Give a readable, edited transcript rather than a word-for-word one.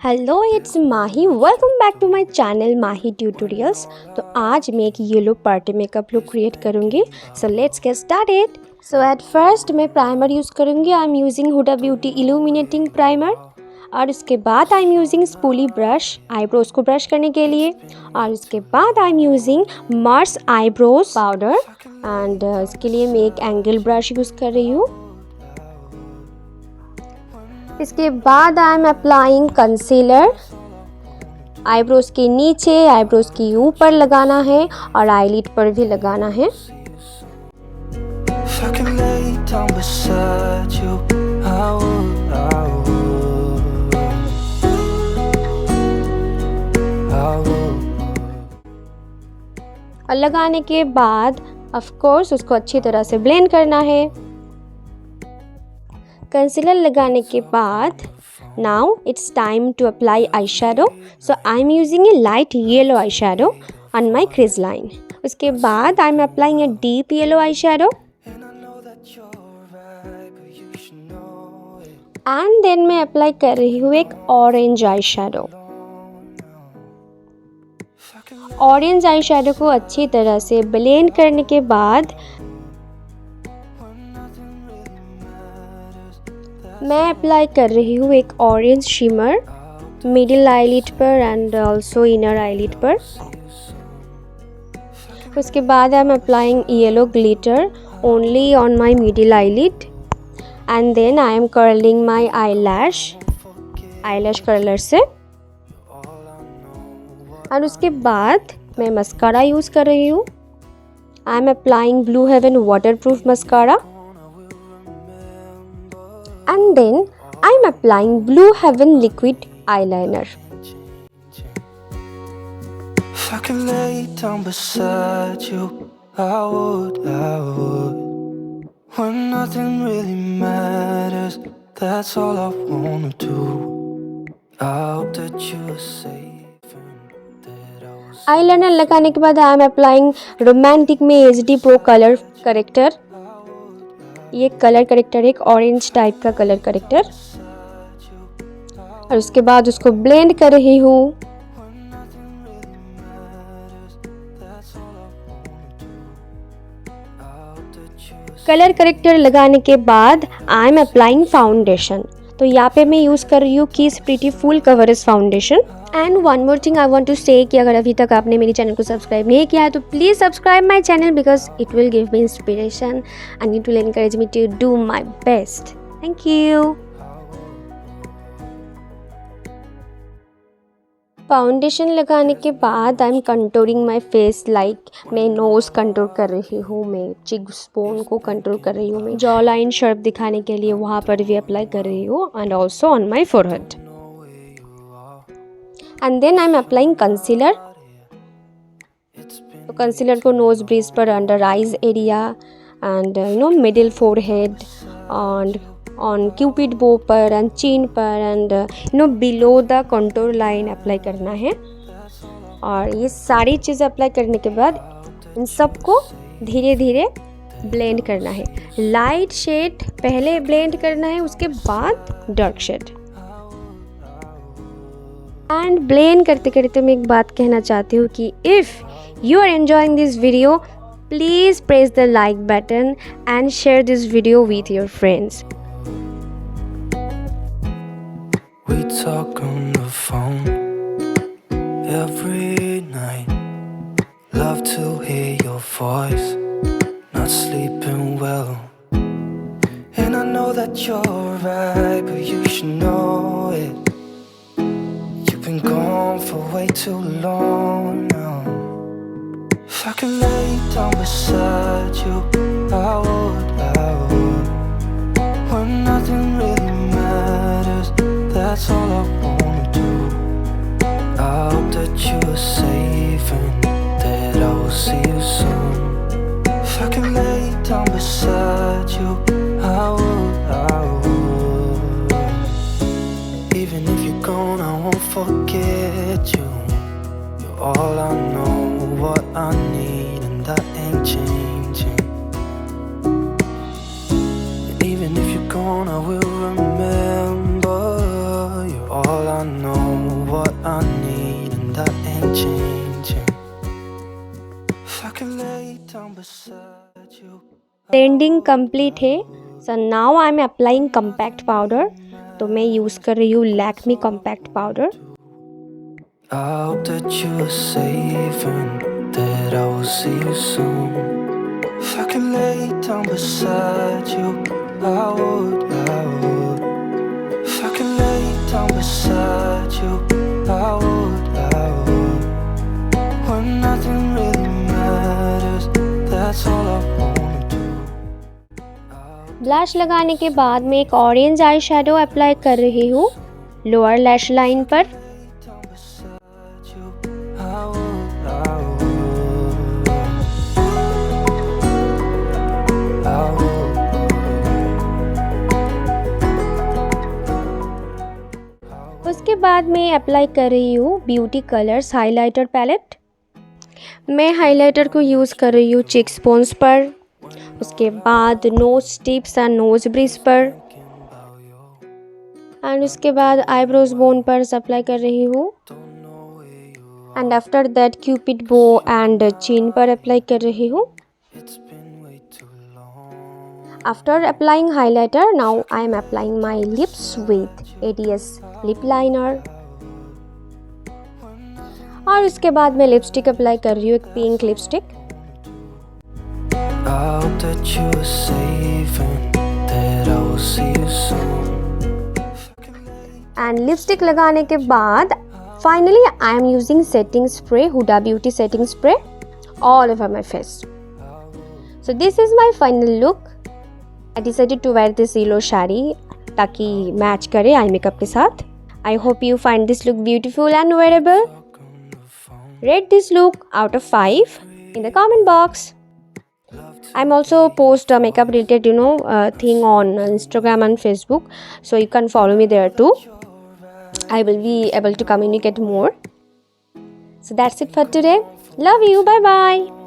Hello it's Mahi, welcome back to my channel Mahi tutorials. तो आज मैं एक yellow party makeup look create करूँगी। So let's get started. So at first मैं primer use करूँगी। I am using Huda beauty illuminating primer. और उसके बाद I am using spoolie brush eyebrows को ब्रश करने के लिए। और उसके बाद I am using Mars eyebrows powder and इसके लिए मैं एक एंगल ब्रश यूज़ कर रही हूँ। इसके बाद I am applying concealer. Eyebrows के नीचे, आईब्रोज के ऊपर लगाना है और आईलिड पर भी लगाना है। और लगाने के बाद ऑफ कोर्स उसको अच्छी तरह से ब्लेंड करना है। कंसीलर लगाने के बाद now it's time to apply eye shadow. So I am using a light yellow eye shadow on my crease line. उसके बाद I am applying a deep yellow eye shadow and then मैं apply कर रही हूँ एक orange eye shadow. Orange eye shadow को अच्छी तरह से ब्लेंड करने के बाद मैं अप्लाई कर रही हूँ एक ऑरेंज शिमर मिडिल आईलिड पर एंड ऑल्सो इनर आईलिड पर। उसके बाद I am applying yellow glitter only on my middle eyelid and then I am curling my eyelash curler से। और उसके बाद मैं मस्कारा यूज़ कर रही हूँ। I am applying blue heaven waterproof mascara and then I'm applying Blue Heaven liquid eyeliner. If I could lay down beside you, I would. When nothing really matters, that's all I wanna do. I hope that you are safe and that I was. Eyeliner लगाने के बाद I am applying Romantic में HD Pro Color Corrector। ये colour corrector एक orange type का colour corrector. और उसके बाद उसको ब्लेंड कर रही हूँ। कलर करेक्टर लगाने के बाद आई एम अप्लाइंग फाउंडेशन। तो यहाँ पे मैं यूज़ कर रही हूँ Kiss pretty full coverage foundation. And one more thing I want to say कि अगर अभी तक आपने मेरे चैनल को सब्सक्राइब नहीं किया है तो please subscribe my channel because it will give me inspiration and it will encourage me to do my best. Thank you. Foundation लगाने के बाद I am contouring my face like मैं नोज़ कंटूर कर रही हूँ, मैं चिक स्पोन को कंटूर कर रही हूँ, मैं जॉ लाइन शार्प दिखाने के लिए वहाँ पर भी अप्लाई कर रही हूँ and also on my forehead. And then I am applying concealer. तो कंसीलर को नोज ब्रिज पर, under eyes area and middle forehead and on cupid bow पर एंड चीन पर and below the contour line apply करना है। और ये सारी चीज़ें अप्लाई करने के बाद इन सबको धीरे धीरे ब्लेंड करना है। लाइट शेड पहले ब्लेंड करना है, उसके बाद डार्क शेड। एंड ब्लेंड करते करते मैं एक बात कहना चाहती हूँ कि if you are enjoying this video, please press the like button and share this video with your friends. We talk on the phone every night. Love to hear your voice. Not sleeping well. And I know that you're right, but you should know it. You've been gone for way too long now. If I could lay down beside you, I would. When nothing really matters, that's all I wanna do. I hope that you are safe and that I will see you soon. If I could lay down beside you, I would. Even if you're gone, I won't forget you. You're all I know, what I need, and that ain't changing. And even if you're gone, I will remember. You're all I I know what I need, and that ain't changing. If I could lay down beside you. Blending complete है. So now I am applying compact powder. तो मैं use कर रही हूँ Lakme compact powder. I hope that you are safe and that I will see you soon. If I could lay down beside you, I would, I would. If I could lay down beside you, I would, I would. When nothing really matters, that's all I wanna do. Blush लगाने के बाद मैं एक orange eye shadow apply कर रही हूँ lower lash line पर. I would, I would. I would. उसके बाद मैं अप्लाई कर रही हूँ ब्यूटी कलर्स हाइलाइटर पैलेट. मैं हाइलाइटर को यूज़ कर रही हूँ चिक्स बोन्स पर, उसके बाद nose tips and nose bridge पर, एंड उसके बाद आईब्रोज बोन पर अप्लाई कर रही हूँ. And after that cupid bow and chin पर अप्लाई कर रही हूँ. After applying highlighter now I am applying my lips with ADS lip liner. और उसके बाद मैं लिपस्टिक अप्लाई कर रही हूँ, एक pink lipstick. I hope that you are safe and that I will see you soon. And lipstick लगाने के बाद finally I am using setting spray, Huda beauty setting spray all over my face. So this is my final look. I decided to wear this yellow sari ताकि match करे eye makeup के साथ. I hope you find this look beautiful and wearable. Rate this look out of 5 in the comment box. I'm also post a makeup related thing on Instagram and Facebook, so you can follow me there too. I will be able to communicate more. So that's it for today. Love you. Bye bye.